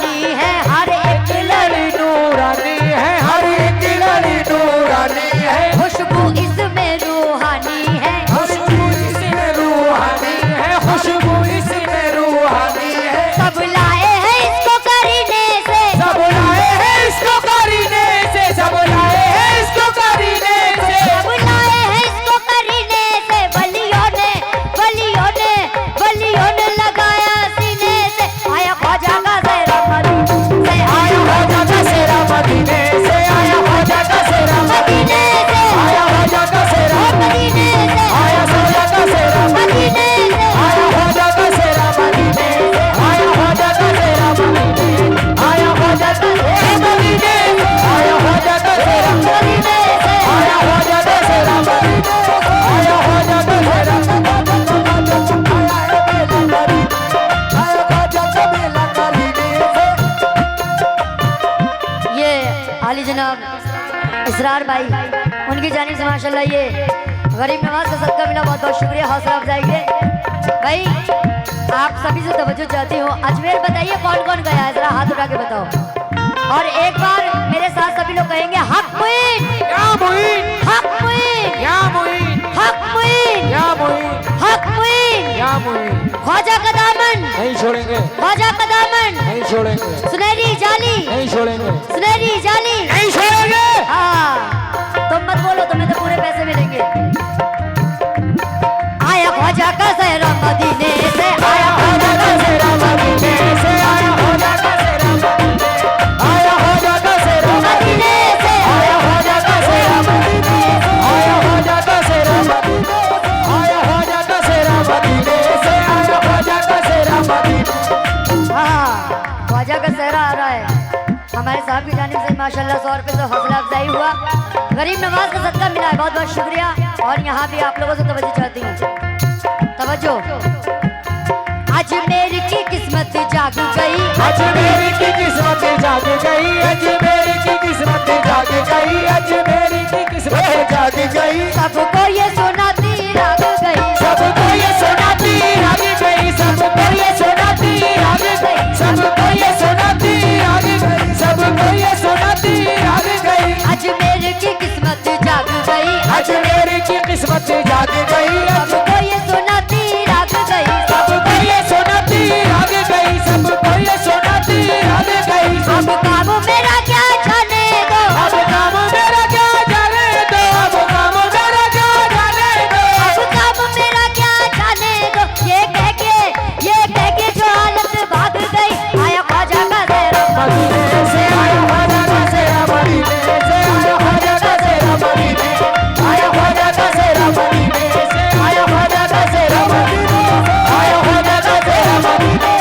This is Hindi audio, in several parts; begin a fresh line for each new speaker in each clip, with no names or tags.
नूरानी है, हर एक लड़ी
नूरानी है, हर एक लड़ी नूरानी है।
खुशबू इसमें रूहानी है,
खुशबू इसमें रूहानी है, खुशबू इसमें रूहानी है।
सब लाए हैं इसको करीने से,
सब लाए हैं इसको करीने से, सब लाए हैं इसको करीने से,
सब लाए हैं इसको करीने से। वलियों ने वलियों ने वलियों ने लगाया सीने से। आया ख्वाजा का सेरा मदीने से,
आया ख्वाजा का सेरा मदीने से, आया ख्वाजा का सेरा
मदीने से,
आया ख्वाजा का सेरा
मदीने से,
आया ख्वाजा का सेरा
मदीने से,
आया ख्वाजा का सेरा मदीने से, आया ख्वाजा का सेरा मदीने, आया ख्वाजा का सेरा मदीने, आया ख्वाजा का सेरा
मदीने से।
आया ख्वाजा का सेरा मदीने, आया ख्वाजा का सेरा आया ख्वाजा का मेला करीने से।
ये आली जनाब इसरार भाई, उनकी जानिब से माशाल्लाह ये गरीब नवाज का सदका मिला। बहुत बहुत शुक्रिया हौसला अफजाई के भाई। आप सभी से तवज्जो चाहती हूँ। अजमेर बताइए कौन कौन गया है, जरा हाथ उठा के बताओ। और एक बार मेरे साथ सभी लोग कहेंगे हक मुइन,
या मुइन,
हक मुइन,
या मुइन,
हक मुइन,
या मुइन,
हक मुइन।
या मुइन।
ख्वाजा का दामन,
नहीं छोड़ेंगे,
ख्वाजा का दामन,
नहीं छोड़ेंगे,
सुनहरी जाली,
नहीं छोड़ेंगे,
सुनहरी जाली।
नहीं छोड़ेंगे।
हाँ, तुम मत बोलो, तुम्हें तो पूरे पैसे मिलेंगे। आया ख्वाजा का सेरा मदीने से, आया
ख्वाजा का सेरा मदीने से, आया ख्वाजा का सेरा मदीने, आया ख्वाजा का सेरा
मदीने से,
आया ख्वाजा का सेरा मदीने, आया ख्वाजा का सेरा मदीने, आया ख्वाजा का सेरा मदीने से, आया ख्वाजा का सेरा मदीने।
हाँ, ख्वाजा का सेहरा आ रहा है। हमारे साहब की जानिब से माशाल्लाह 100 रुपये से हौसला अफजाई हुआ। गरीब नवाज का सदका मिला है, बहुत बहुत शुक्रिया। और यहाँ भी आप लोगों से तवज्जो चाहती हूँ, तवज्जो। आज मेरी की किस्मत जाग गई,
आज मेरी की किस्मत जाग गई, आज मेरी की किस्मत जाग गई, आज मेरी की किस्मत जाग गई।
सबको ये सुनाती राग गई,
सबको ये सुनाती राग गई, सबको ये सुनाती राग गई, सबको ये सुनाती राग गई, सबको ये सुनाती राग गई।
आज मेरी की किस्मत जाग गई,
आज मेरी की किस्मत जाग गई,
सबको ये सुनाती राग गई,
सबको ये सुनाती राग गई, सबको ये सुनाती राग गई।
अब काम मेरा क्या जाने दो,
अब काम मेरा क्या जाने दो, अब काम मेरा क्या जाने दो,
अब काम मेरा क्या जाने दो। ये कह के जो हालत भाग गई। आया ख्वाजा का सेरा
मदीने से, आया ख्वाजा का सेरा मदीने से, आया ख्वाजा का सेरा मदीने, आया ख्वाजा का सेरा मदीने से, आया ख्वाजा का सेरा मदीने, आया ख्वाजा का सेरा मदीने,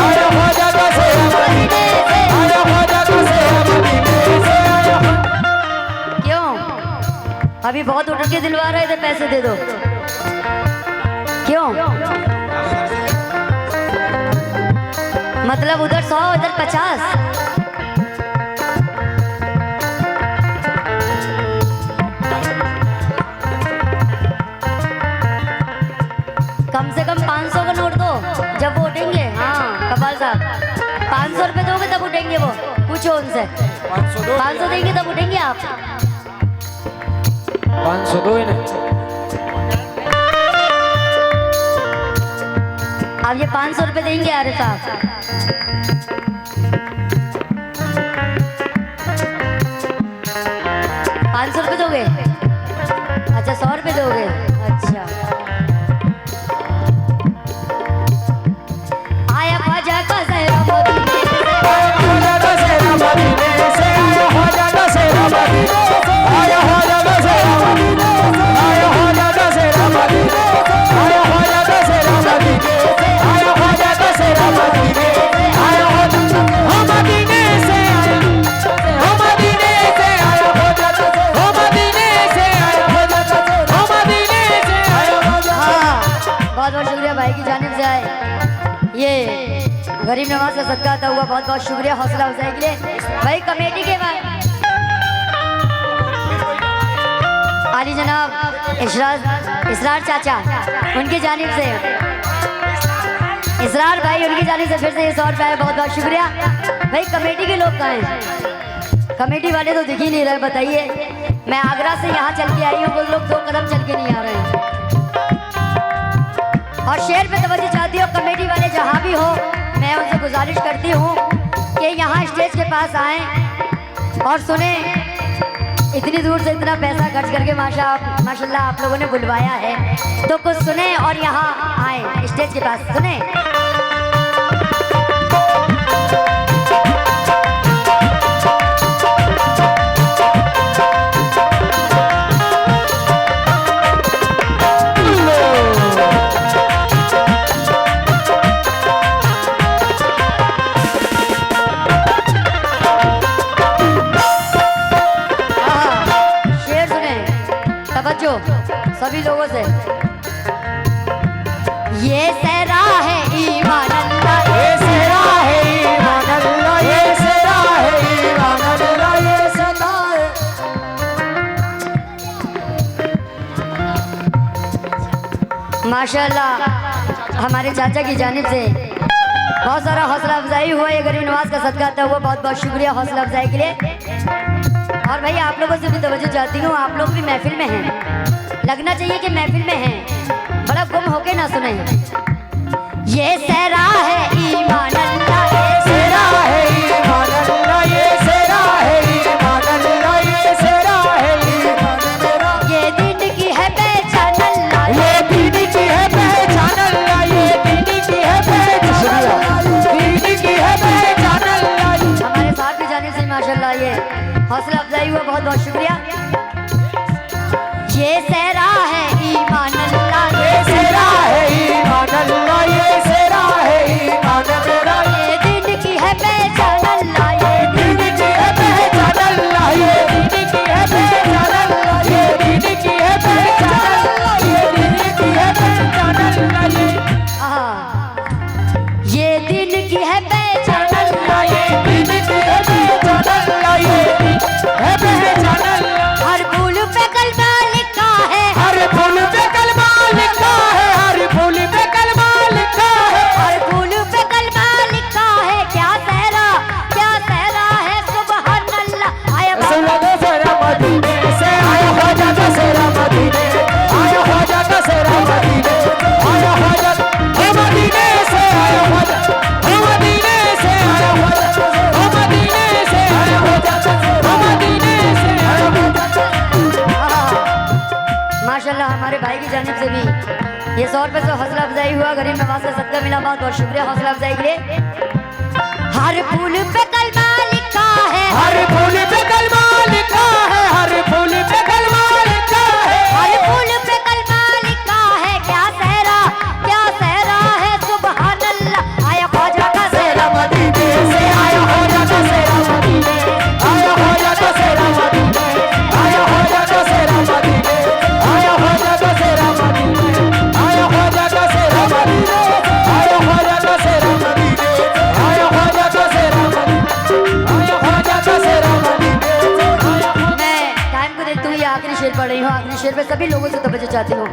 आया ख्वाजा का सेरा मदीने, आया ख्वाजा का सेरा मदीने से, आया।
क्यों अभी बहुत उठ के दिलवा रहे थे, पैसे दे दो। क्यों मतलब उधर 100 इधर 50। कम से कम 500 का नोट दो जब वो उठेंगे। हाँ कपाल साहब, 500 रुपए दोगे तब उठेंगे वो, पूछो उनसे। 500 देंगे तब उठेंगे आप।
502 है ना।
अब ये 500 रुपए देंगे आरिफ साहब। 500 रुपए दोगे? अच्छा 100 रुपए दोगे? अच्छा। आया ख्वाजा का सेरा मदीने से,
आया ख्वाजा का सेरा मदीने से, आया ख्वाजा का सेरा मदीने से, आया ख्वाजा का सेरा मदीने से, आया ख्वाजा का सेरा मदीने से, आया ख्वाजा का सेरा मदीने से, आया ख्वाजा का सेरा मदीने से, आया ख्वाजा हम मदीने से आया, हम मदीने से आया ख्वाजा का सेरा, हम मदीने से आया ख्वाजा का सेरा, हम मदीने से आया ख्वाजा।
हाँ बहुत बहुत शुक्रिया भाई की जानिब से आए ये गरीब नवाज का सदका आता हुआ। बहुत बहुत शुक्रिया हौसला अफजाई के लिए भाई। कमेटी के बाद आली जनाब इसरार चाचा, उनकी जानिब से इसरार भाई उनकी जाने से फिर से ये 100 रुपया है, बहुत बहुत शुक्रिया। भाई कमेटी के लोग कहाँ हैं? कमेटी वाले तो दिख ही नहीं रहे, बताइए। मैं आगरा से यहाँ चल के आई हूँ, वो लोग 2 कदम चल के नहीं आ रहे हैं। और शेर पे तवज्जो चाहती हूँ, कमेटी वाले जहाँ भी हो मैं उनसे गुजारिश करती हूँ कि यहाँ स्टेज के पास आएँ और सुने। इतनी दूर से इतना पैसा खर्च करके माशाल्लाह आप लोगों ने बुलवाया है, तो कुछ सुने और यहाँ आए स्टेज के पास सुने। सभी लोगों से ये सहरा है ईमान अल्लाह,
ये सहरा है ईमान अल्लाह, ये सहरा है ईमान अल्लाह, ये सहरा है।
माशाल्लाह हमारे चाचा की जानिब से बहुत सारा हौसला अफजाई हुआ। ये गरीब नवाज का सदका था, हुआ बहुत बहुत शुक्रिया हौसला अफजाई के लिए। और भाई आप लोगों से भी तवज्जो चाहती हूँ, आप लोग भी महफिल में हैं, लगना चाहिए कि महफिल में हैं, बड़ा गुम होके ना सुने। ये सहरा है ईमान अल्लाह, ये
सहरा है ईमान अल्लाह, ये सहरा है ईमान अल्लाह, ये सहरा है ईमान अल्लाह,
ये दीन की है पहचान अल्लाह,
ये दीन की है पहचान अल्लाह, ये दीन की है पहचान अल्लाह, दीन की है पहचान अल्लाह।
हमारे साथ भी जाने से माशाल्लाह ये हौसला अफजाई हुआ, बहुत बहुत शुक्रिया। ये सहरा है ईमान अल्लाह,
ये सहरा है ईमान अल्लाह, ये सहरा है ईमान अल्लाह,
ये दीन की है पहचान अल्लाह, ये
दीन की है पहचान अल्लाह, ये दीन की है पहचान अल्लाह, ये दीन की है पहचान अल्लाह, ये दीन की है पहचान अल्लाह,
ये दीन की है पहचान अल्लाह,
ये दीन की है पहचान अल्लाह, ये है पहचान अल्लाह।
हर फूल पे कलमा लिखा है,
हर फूल पे कलमा लिखा है, हर फूल पे कलमा लिखा है,
हर फूल पे कलमा लिखा है। क्या सहरा है सुभान अल्लाह। आया
सुलगे सेरा मदीने से आया हो जाता सेरा मदीने, आया हो जाता सेरा मदीने, आया हो जाता मदीने से आया हो जाता, मदीने से आया हो जाता, मदीने से आया हो जाता, मदीने से आया हो जाता।
माशाल्लाह हमारे भाई की जानिब से भी ये 100 रुपये से हौसला अफजाई हुआ, गरीब नवाज का सदका मिला, बहुत बहुत शुक्रिया हौसला अफजाई के लिए। हर फूल पे कलमा लिखा है,
हर फूल पे कलमा लिखा है, हर फूल पे कलमा लिखा है,
हर फूल पे कलमा लिखा है। क्या सहरा है सुभान अल्लाह। आया ख्वाजा का
सेरा मदीने से आया हो जाता सेरा मदीने, आया हो जाता सेरा मदीने, आया हो जाता सेरा मदीने, आया हो जाता सेरा मदीने, आया हो जाता सेरा मदीने, आया हो जाता सेरा मदीने, आया हो जाता सेरा मदीने, आया हो जाता सेरा मदीने, आया हो।
मैं टाइम को देखते हुए ये आखिरी शेर पढ़ रही हूँ। आखिरी शेर पे सभी लोगों से तवज्जो चाहती हूँ।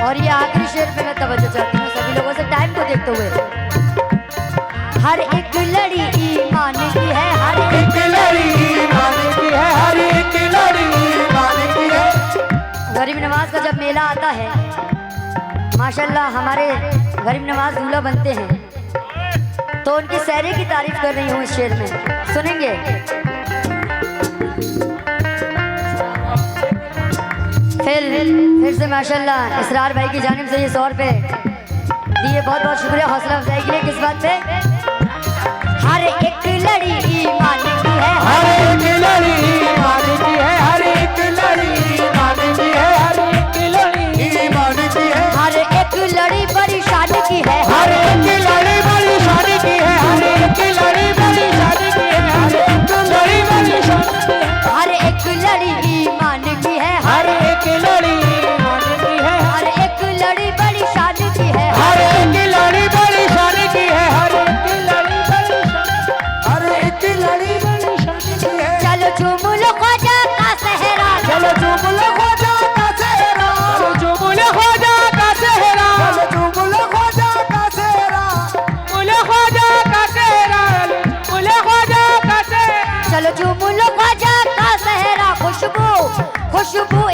और ये आखिरी शेर पे मैं तवज्जो चाहती हूँ सभी लोगों से, टाइम को देखते हुए। हर एक लड़ी ईमान की है, हर
एक लड़ी ईमान की है, हर एक लड़ी ईमान की है।
गरीब नवाज का जब मेला आता है, माशाल्लाह हमारे गरीब नवाज दूल्हा बनते हैं, तो उनकी सहरे की तारीफ कर रही हूँ इस शेर में, सुनेंगे। फिर से माशाल्लाह इसरार भाई की जानिब से ये 100 रुपये दिए, बहुत बहुत शुक्रिया हौसला अफजाई के लिए। किस बात पे? हर एक लड़ी ईमान की है,
हर एक लड़ी ईमान की है, हर एक लड़ी ईमान की है, हर एक लड़ी ईमान की है,
हर एक कुछ भूल